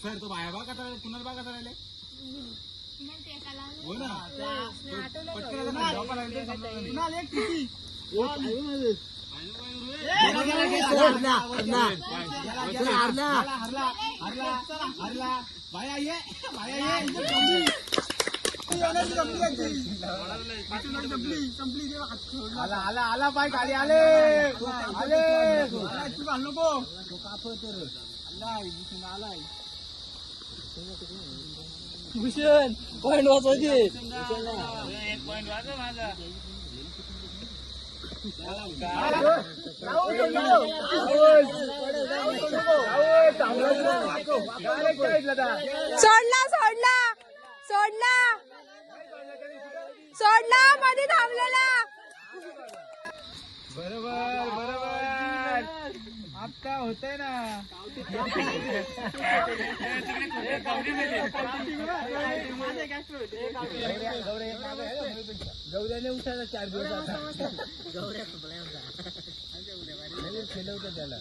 Sir तो बाया बा का कुणाला बा का राहिले हो ना बाया ये आला पाय खाली आले नको आलाय भूषण पॉइंट वाचवायचे एक पॉइंट वाजव माझा सोडला मध्ये थांबलेला. बरोबर बरोबर आता होतंय ना गौऱ्याने उठायला 4 दिवस त्याला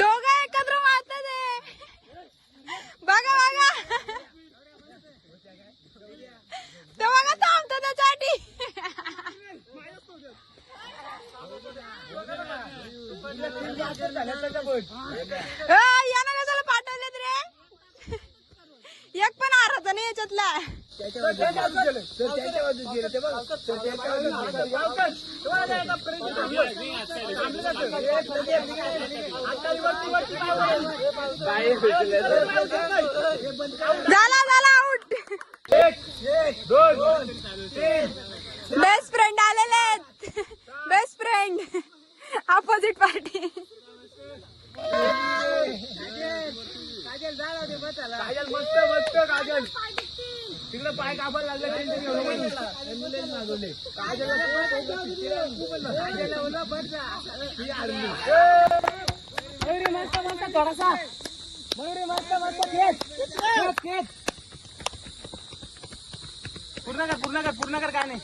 दोघं एकत्र मारतात ते. बघा बघा तो बघा थांबतो त्याच्यासाठी. यानं कशाला पाठवलेत रे. एक पण आराचा नाही याच्यातला. झाला आउट. बेस्ट फ्रेंड आलेले आहेत. Best friend opposite party. Kajal मस्त मस्त काजल तिकडे पाय कापायला लागले मयुरी मस्त मस्त थोडासा मयुरी मस्त मस्त पूर्ण कर काय नाही